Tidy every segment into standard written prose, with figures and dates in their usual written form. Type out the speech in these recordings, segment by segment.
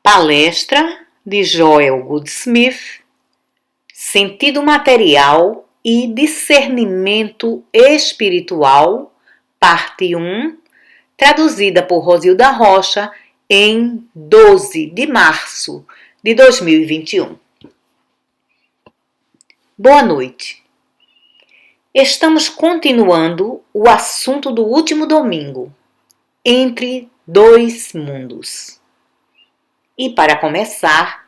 Palestra de Joel Goldsmith, Sentido Material e Discernimento Espiritual, parte 1, traduzida por Rosilda Rocha em 12 de março de 2021. Boa noite. Estamos continuando o assunto do último domingo, entre dois mundos. E para começar,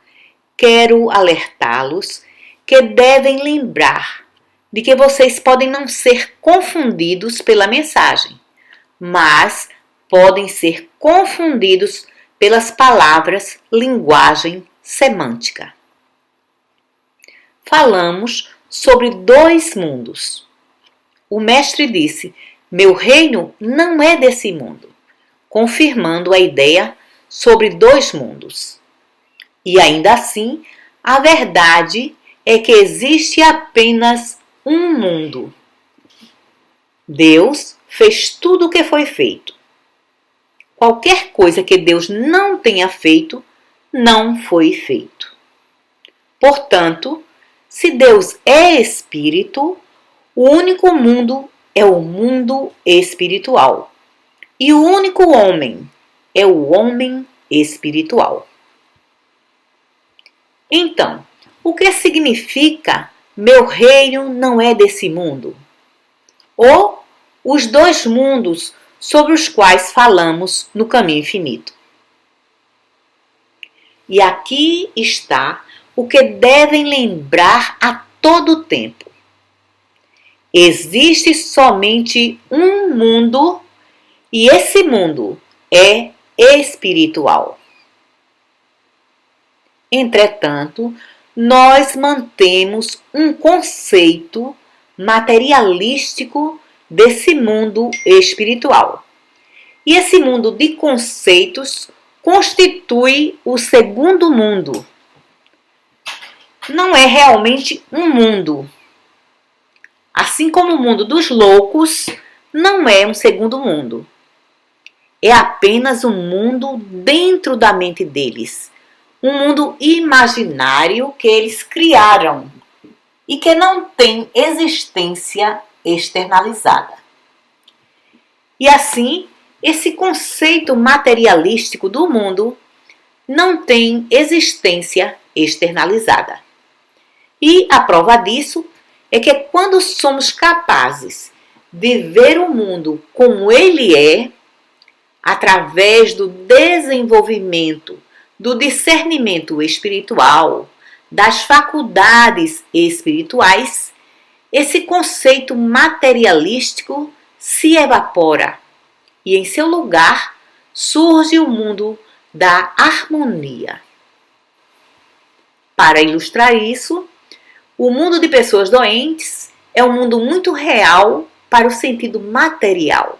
quero alertá-los que devem lembrar de que vocês podem não ser confundidos pela mensagem, mas podem ser confundidos pelas palavras linguagem semântica. Falamos sobre dois mundos. O mestre disse: meu reino não é desse mundo, confirmando a ideia sobre dois mundos. E ainda assim, a verdade é que existe apenas um mundo. Deus fez tudo o que foi feito. Qualquer coisa que Deus não tenha feito, não foi feito. Portanto, se Deus é espírito, o único mundo é o mundo espiritual. E o único homem é o homem espiritual. Então, o que significa meu reino não é desse mundo? Ou os dois mundos sobre os quais falamos no caminho infinito. E aqui está o que devem lembrar a todo tempo. Existe somente um mundo e esse mundo é espiritual. Entretanto, nós mantemos um conceito materialístico desse mundo espiritual. E esse mundo de conceitos constitui o segundo mundo. Não é realmente um mundo. Assim como o mundo dos loucos não é um segundo mundo. É apenas um mundo dentro da mente deles. Um mundo imaginário que eles criaram e que não tem existência externalizada. E assim, esse conceito materialístico do mundo não tem existência externalizada. E a prova disso é que quando somos capazes de ver o mundo como ele é, através do desenvolvimento do discernimento espiritual, das faculdades espirituais, esse conceito materialístico se evapora e em seu lugar surge o mundo da harmonia. Para ilustrar isso, o mundo de pessoas doentes é um mundo muito real para o sentido material.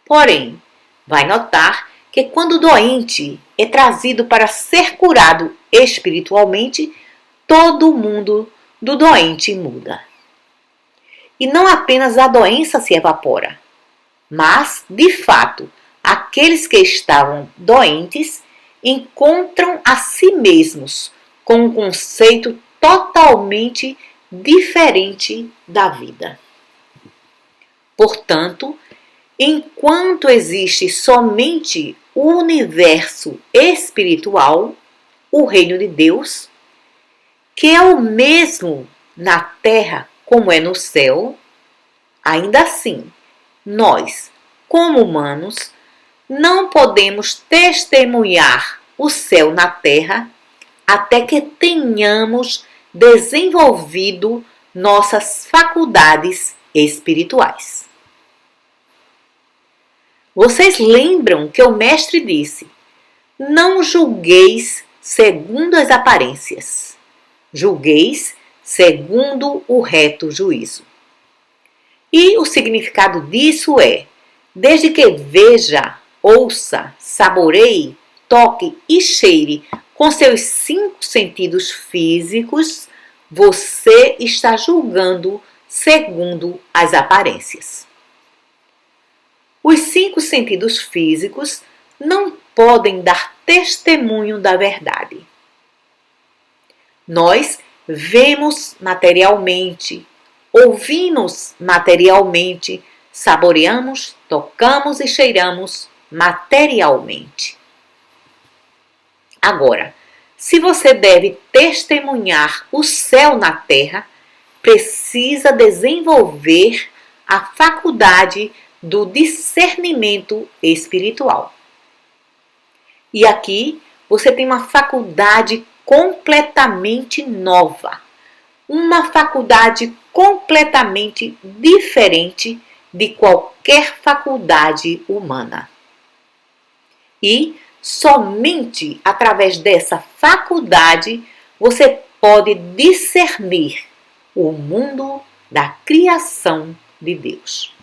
Porém, vai notar que quando o doente é trazido para ser curado espiritualmente, todo o mundo do doente muda. E não apenas a doença se evapora, mas, de fato, aqueles que estavam doentes encontram a si mesmos com um conceito totalmente diferente da vida. Portanto, enquanto existe somente o universo espiritual, o reino de Deus, que é o mesmo na terra como é no céu, ainda assim, nós, como humanos, não podemos testemunhar o céu na terra até que tenhamos desenvolvido nossas faculdades espirituais. Vocês lembram que o mestre disse: não julgueis segundo as aparências, julgueis segundo o reto juízo. E o significado disso é: desde que veja, ouça, saboreie, toque e cheire com seus 5 sentidos físicos, você está julgando segundo as aparências. Os 5 sentidos físicos não podem dar testemunho da verdade. Nós vemos materialmente, ouvimos materialmente, saboreamos, tocamos e cheiramos materialmente. Agora, se você deve testemunhar o céu na terra, precisa desenvolver a faculdade do discernimento espiritual. E aqui você tem uma faculdade completamente nova, uma faculdade completamente diferente de qualquer faculdade humana. E somente através dessa faculdade você pode discernir o mundo da criação de Deus.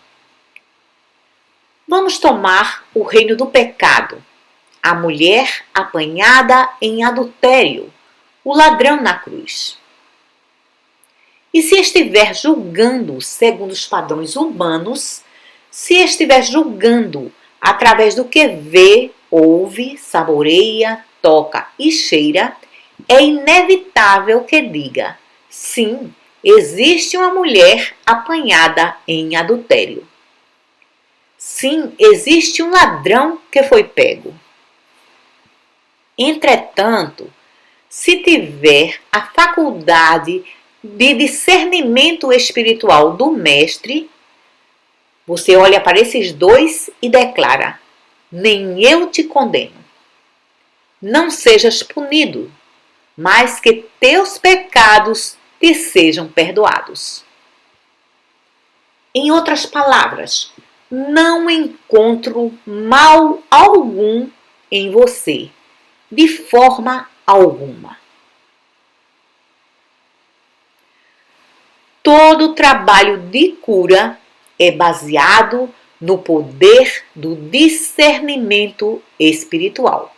Vamos tomar o reino do pecado, a mulher apanhada em adultério, o ladrão na cruz. E se estiver julgando segundo os padrões humanos, se estiver julgando através do que vê, ouve, saboreia, toca e cheira, é inevitável que diga: sim, existe uma mulher apanhada em adultério. Sim, existe um ladrão que foi pego. Entretanto, se tiver a faculdade de discernimento espiritual do mestre, você olha para esses dois e declara: nem eu te condeno. Não sejas punido, mas que teus pecados te sejam perdoados. Em outras palavras, não encontro mal algum em você, de forma alguma. Todo trabalho de cura é baseado no poder do discernimento espiritual.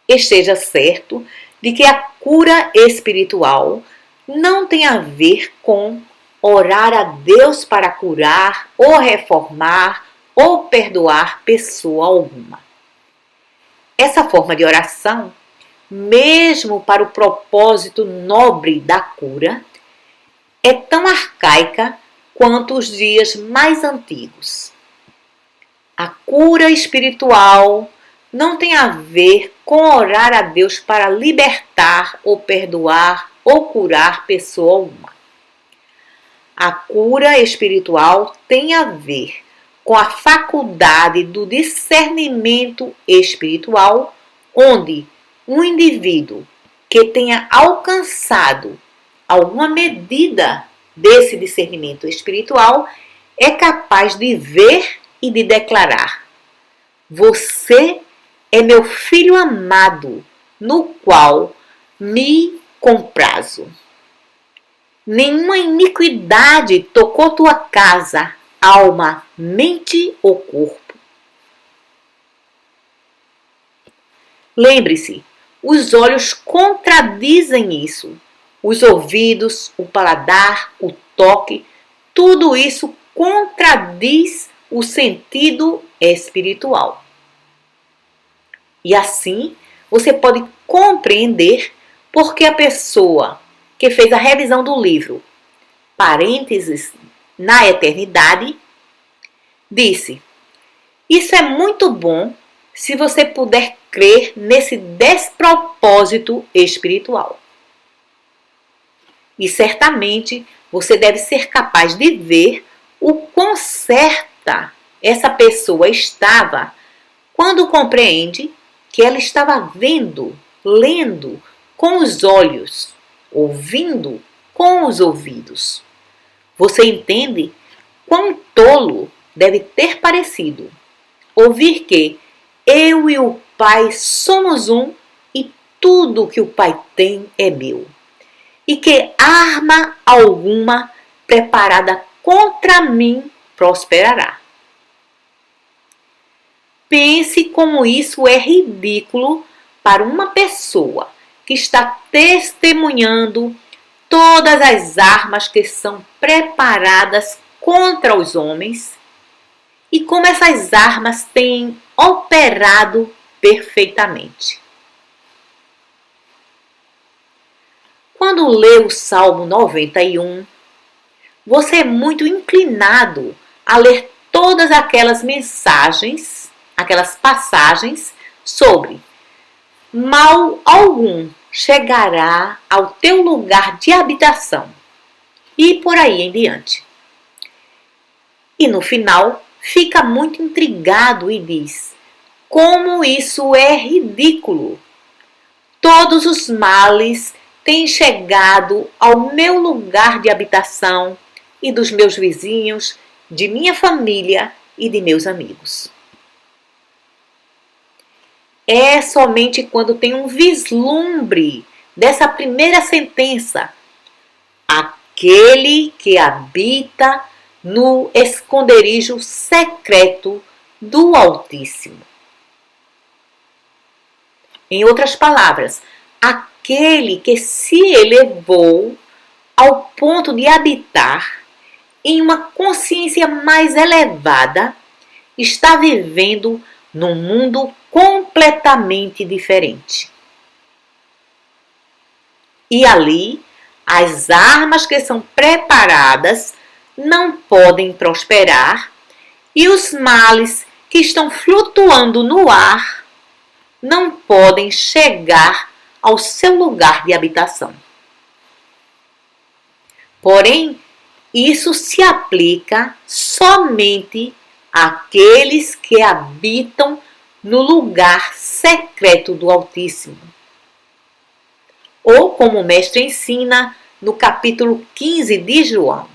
Esteja certo de que a cura espiritual não tem a ver com orar a Deus para curar, ou reformar, ou perdoar pessoa alguma. Essa forma de oração, mesmo para o propósito nobre da cura, é tão arcaica quanto os dias mais antigos. A cura espiritual não tem a ver com orar a Deus para libertar ou perdoar ou curar pessoa alguma. A cura espiritual tem a ver com a faculdade do discernimento espiritual, onde um indivíduo que tenha alcançado alguma medida desse discernimento espiritual é capaz de ver e de declarar: você é meu filho amado, no qual me comprazo. Nenhuma iniquidade tocou tua casa, alma, mente ou corpo. Lembre-se, os olhos contradizem isso. Os ouvidos, o paladar, o toque, tudo isso contradiz o sentido espiritual. E assim, você pode compreender por que a pessoa que fez a revisão do livro Parênteses na Eternidade disse: isso é muito bom se você puder crer nesse despropósito espiritual. E certamente você deve ser capaz de ver o quão certa essa pessoa estava quando compreende que ela estava vendo, lendo com os olhos, ouvindo com os ouvidos. Você entende quão tolo deve ter parecido ouvir que eu e o Pai somos um e tudo que o Pai tem é meu, e que arma alguma preparada contra mim prosperará. Pense como isso é ridículo para uma pessoa que está testemunhando todas as armas que são preparadas contra os homens e como essas armas têm operado perfeitamente. Quando lê o Salmo 91, você é muito inclinado a ler todas aquelas mensagens, aquelas passagens sobre mal algum chegará ao teu lugar de habitação e por aí em diante. E no final fica muito intrigado e diz: como isso é ridículo! Todos os males têm chegado ao meu lugar de habitação e dos meus vizinhos, de minha família e de meus amigos. É somente quando tem um vislumbre dessa primeira sentença, aquele que habita no esconderijo secreto do Altíssimo. Em outras palavras, aquele que se elevou ao ponto de habitar em uma consciência mais elevada, está vivendo num mundo completamente diferente. E ali, as armas que são preparadas não podem prosperar e os males que estão flutuando no ar não podem chegar ao seu lugar de habitação. Porém, isso se aplica somente àqueles que habitam no lugar secreto do Altíssimo. Ou como o mestre ensina no capítulo 15 de João,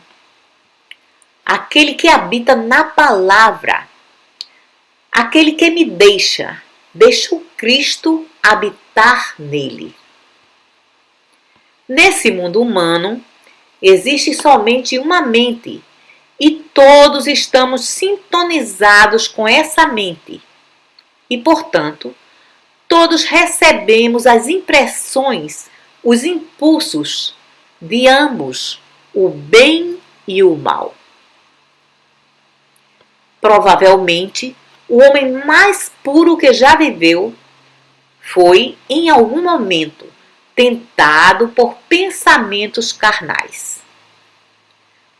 aquele que habita na palavra, aquele que me deixa o Cristo habitar nele. Nesse mundo humano, existe somente uma mente e todos estamos sintonizados com essa mente. E, portanto, todos recebemos as impressões, os impulsos de ambos, o bem e o mal. Provavelmente, o homem mais puro que já viveu foi, em algum momento, tentado por pensamentos carnais.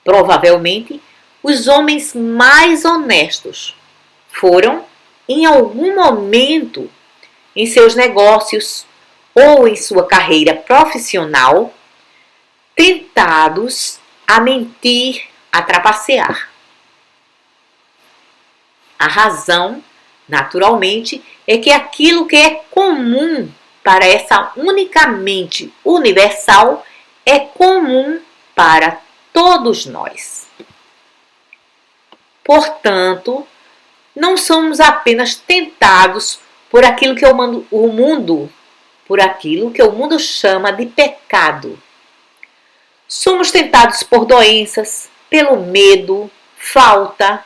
Provavelmente, os homens mais honestos foram, em algum momento, em seus negócios ou em sua carreira profissional, tentados a mentir, a trapacear. A razão, naturalmente, é que aquilo que é comum para essa única mente universal é comum para todos nós. Portanto, não somos apenas tentados por aquilo que o mundo chama de pecado. Somos tentados por doenças, pelo medo, falta,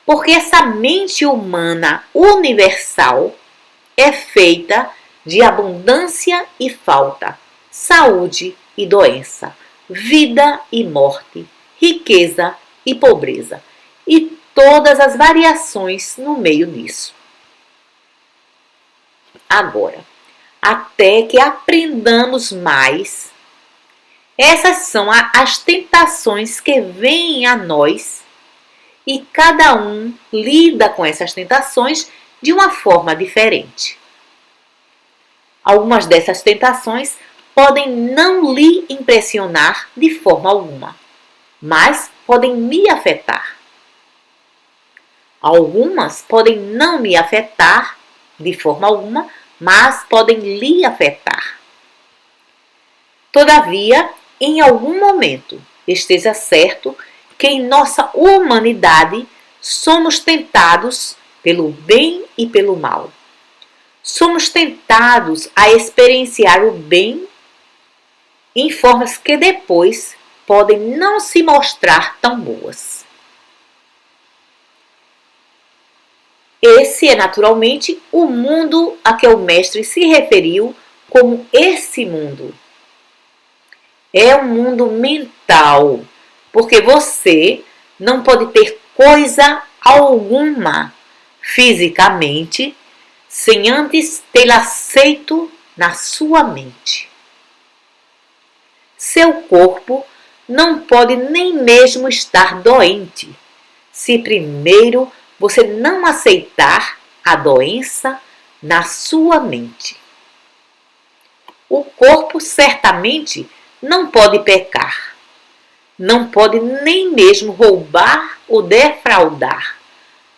porque essa mente humana universal é feita de abundância e falta, saúde e doença, vida e morte, riqueza e pobreza, e todas as variações no meio disso. Agora, até que aprendamos mais, essas são as tentações que vêm a nós e cada um lida com essas tentações de uma forma diferente. Algumas dessas tentações podem não lhe impressionar de forma alguma, mas podem me afetar. Algumas podem não me afetar de forma alguma, mas podem lhe afetar. Todavia, em algum momento, esteja certo que em nossa humanidade somos tentados pelo bem e pelo mal. Somos tentados a experienciar o bem em formas que depois podem não se mostrar tão boas. Esse é naturalmente o mundo a que o mestre se referiu como esse mundo. É um mundo mental, porque você não pode ter coisa alguma fisicamente, sem antes tê-la aceito na sua mente. Seu corpo não pode nem mesmo estar doente, se primeiro você não aceitar a doença na sua mente. O corpo certamente não pode pecar, não pode nem mesmo roubar ou defraudar,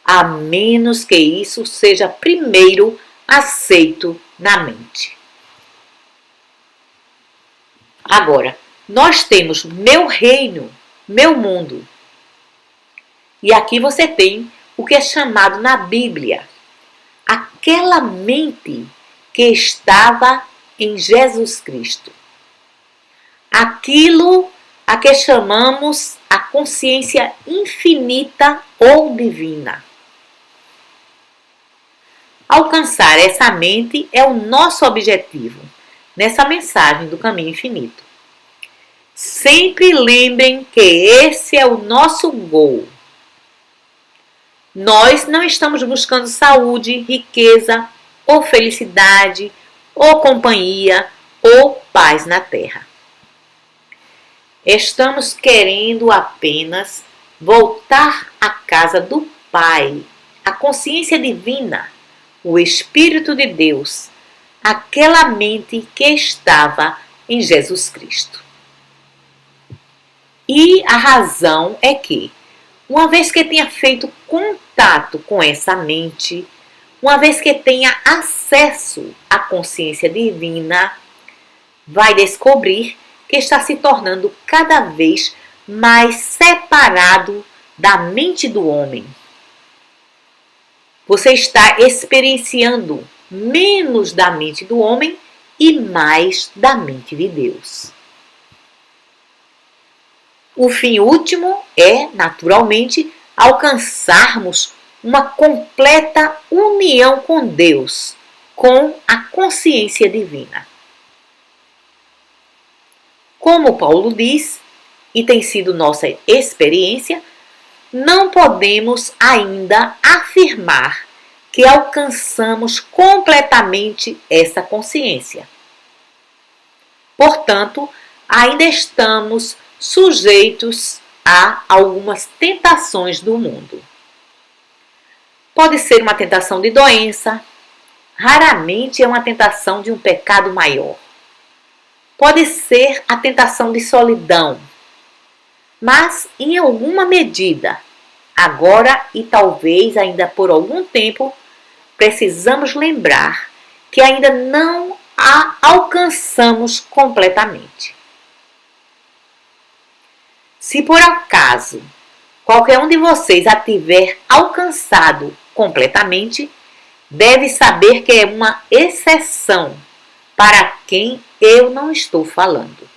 a menos que isso seja primeiro aceito na mente. Agora, nós temos meu reino, meu mundo. E aqui você tem o que é chamado na Bíblia aquela mente que estava em Jesus Cristo. Aquilo a que chamamos a consciência infinita ou divina. Alcançar essa mente é o nosso objetivo nessa mensagem do caminho infinito. Sempre lembrem que esse é o nosso goal. Nós não estamos buscando saúde, riqueza, ou felicidade, ou companhia, ou paz na terra. Estamos querendo apenas voltar à casa do Pai, a consciência divina, o Espírito de Deus, aquela mente que estava em Jesus Cristo. E a razão é que, uma vez que tenha feito contato com essa mente, uma vez que tenha acesso à consciência divina, vai descobrir que está se tornando cada vez mais separado da mente do homem. Você está experienciando menos da mente do homem e mais da mente de Deus. O fim último é, naturalmente, alcançarmos uma completa união com Deus, com a consciência divina. Como Paulo diz, e tem sido nossa experiência, não podemos ainda afirmar que alcançamos completamente essa consciência. Portanto, ainda estamos sujeitos a algumas tentações do mundo. Pode ser uma tentação de doença, raramente é uma tentação de um pecado maior. Pode ser a tentação de solidão, mas em alguma medida, agora e talvez ainda por algum tempo, precisamos lembrar que ainda não a alcançamos completamente. Se por acaso qualquer um de vocês a tiver alcançado completamente, deve saber que é uma exceção para quem eu não estou falando.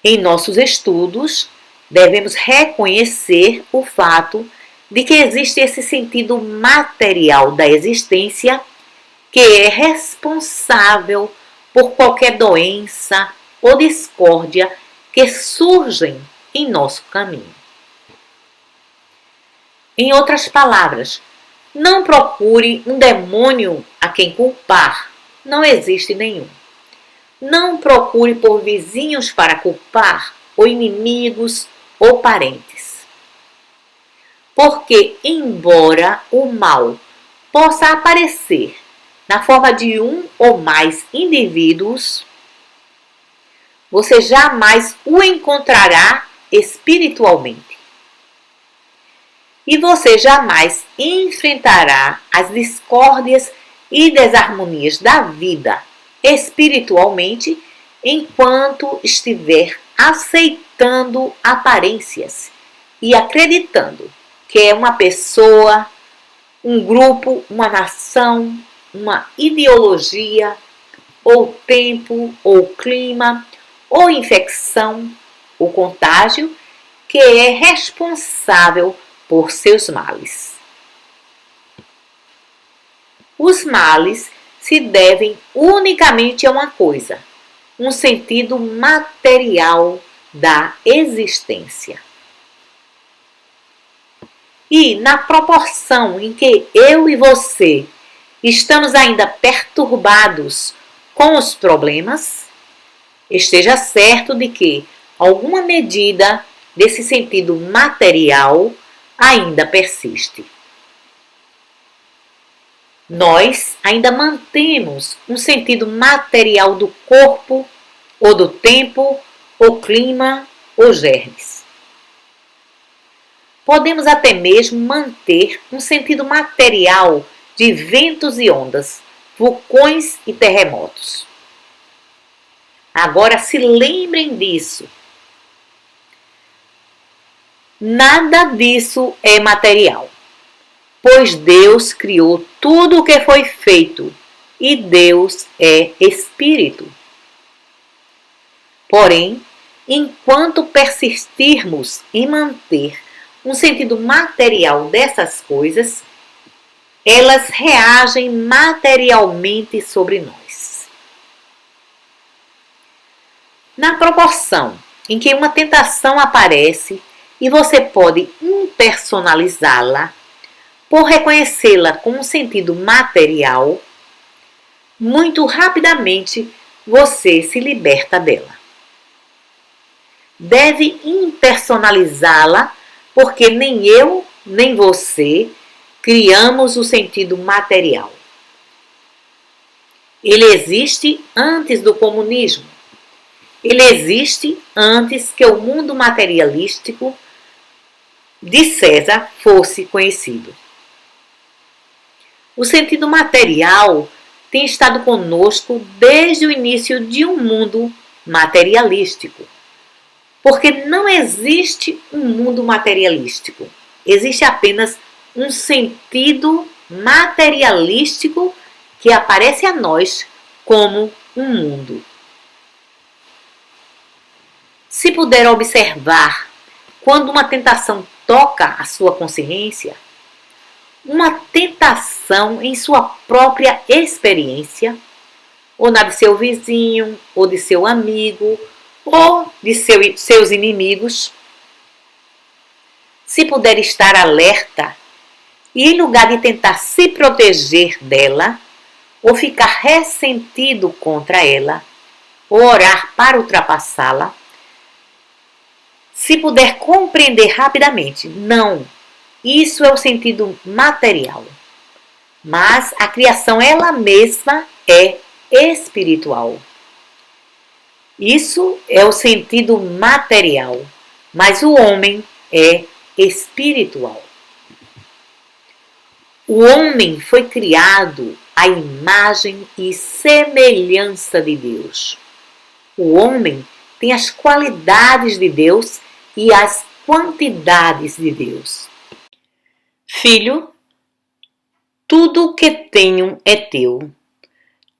Em nossos estudos, devemos reconhecer o fato de que existe esse sentido material da existência que é responsável por qualquer doença ou discórdia que surgem em nosso caminho. Em outras palavras, não procure um demônio a quem culpar, não existe nenhum. Não procure por vizinhos para culpar, ou inimigos, ou parentes. Porque, embora o mal possa aparecer na forma de um ou mais indivíduos, você jamais o encontrará espiritualmente. E você jamais enfrentará as discórdias e desarmonias da vida espiritualmente enquanto estiver aceitando aparências e acreditando que é uma pessoa, um grupo, uma nação, uma ideologia, ou tempo, ou clima, ou infecção, ou contágio, que é responsável por seus males. Os males se devem unicamente a uma coisa, um sentido material da existência. E na proporção em que eu e você estamos ainda perturbados com os problemas, esteja certo de que alguma medida desse sentido material ainda persiste. Nós ainda mantemos um sentido material do corpo, ou do tempo, ou clima, ou germes. Podemos até mesmo manter um sentido material de ventos e ondas, vulcões e terremotos. Agora se lembrem disso. Nada disso é material, pois Deus criou tudo o que foi feito e Deus é Espírito. Porém, enquanto persistirmos em manter um sentido material dessas coisas, elas reagem materialmente sobre nós. Na proporção em que uma tentação aparece e você pode impersonalizá-la, por reconhecê-la com um sentido material, muito rapidamente você se liberta dela. Deve impersonalizá-la, porque nem eu, nem você criamos o sentido material. Ele existe antes do comunismo. Ele existe antes que o mundo materialístico de César fosse conhecido. O sentido material tem estado conosco desde o início de um mundo materialístico. Porque não existe um mundo materialístico. Existe apenas um sentido materialístico que aparece a nós como um mundo. Se puder observar, quando uma tentação toca a sua consciência, uma tentação em sua própria experiência, ou na de seu vizinho, ou de seu amigo, ou de seus inimigos, se puder estar alerta e em lugar de tentar se proteger dela, ou ficar ressentido contra ela, ou orar para ultrapassá-la, se puder compreender rapidamente, não, isso é o sentido material, mas a criação ela mesma é espiritual. Isso é o sentido material, mas o homem é espiritual. O homem foi criado à imagem e semelhança de Deus. O homem tem as qualidades de Deus e as quantidades de Deus. Filho, tudo o que tenho é teu,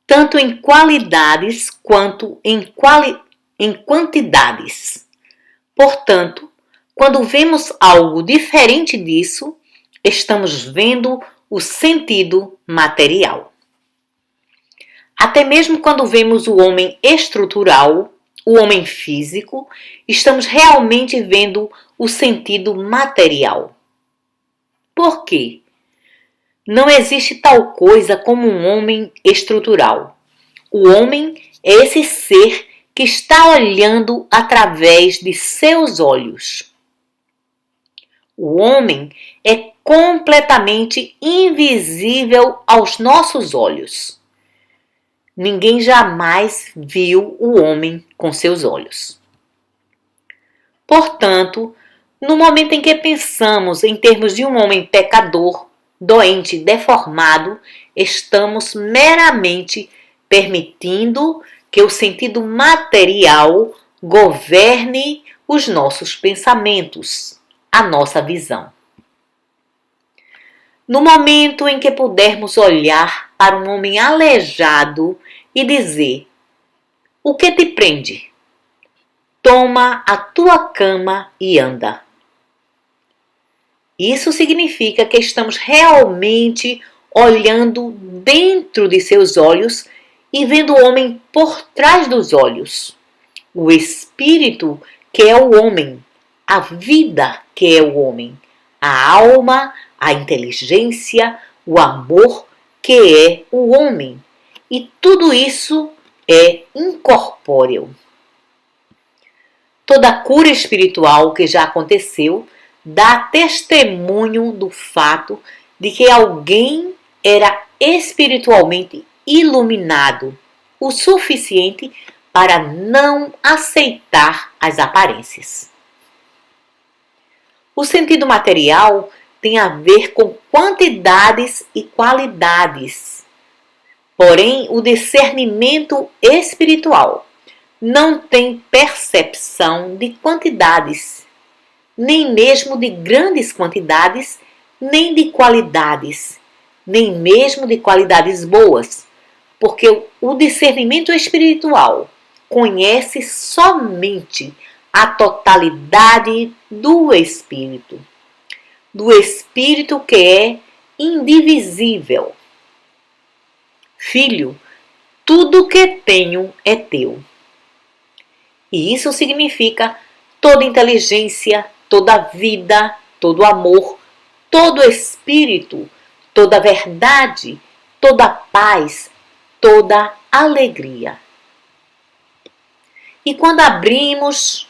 tanto em qualidades quanto em quantidades. Portanto, quando vemos algo diferente disso, estamos vendo o sentido material. Até mesmo quando vemos o homem estrutural, o homem físico, estamos realmente vendo o sentido material. Por quê? Não existe tal coisa como um homem estrutural. O homem é esse ser que está olhando através de seus olhos. O homem é completamente invisível aos nossos olhos. Ninguém jamais viu o homem com seus olhos. Portanto, no momento em que pensamos em termos de um homem pecador, doente, deformado, estamos meramente permitindo que o sentido material governe os nossos pensamentos, a nossa visão. No momento em que pudermos olhar para um homem aleijado e dizer: o que te prende? Toma a tua cama e anda. Isso significa que estamos realmente olhando dentro de seus olhos e vendo o homem por trás dos olhos. O espírito que é o homem, a vida que é o homem, a alma, a inteligência, o amor, que é o homem. E tudo isso é incorpóreo. Toda cura espiritual que já aconteceu dá testemunho do fato de que alguém era espiritualmente iluminado o suficiente para não aceitar as aparências. O sentido material tem a ver com quantidades e qualidades. Porém, o discernimento espiritual não tem percepção de quantidades, nem mesmo de grandes quantidades, nem de qualidades, nem mesmo de qualidades boas, porque o discernimento espiritual conhece somente a totalidade do Espírito que é indivisível. Filho, tudo que tenho é teu. E isso significa toda inteligência, toda vida, todo amor, todo espírito, toda verdade, toda paz, toda alegria. E quando abrimos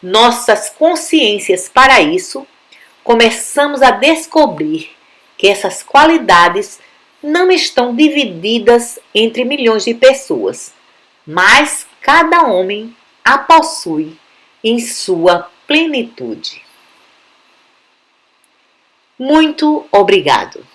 nossas consciências para isso, começamos a descobrir que essas qualidades não estão divididas entre milhões de pessoas, mas cada homem a possui em sua plenitude. Muito obrigado!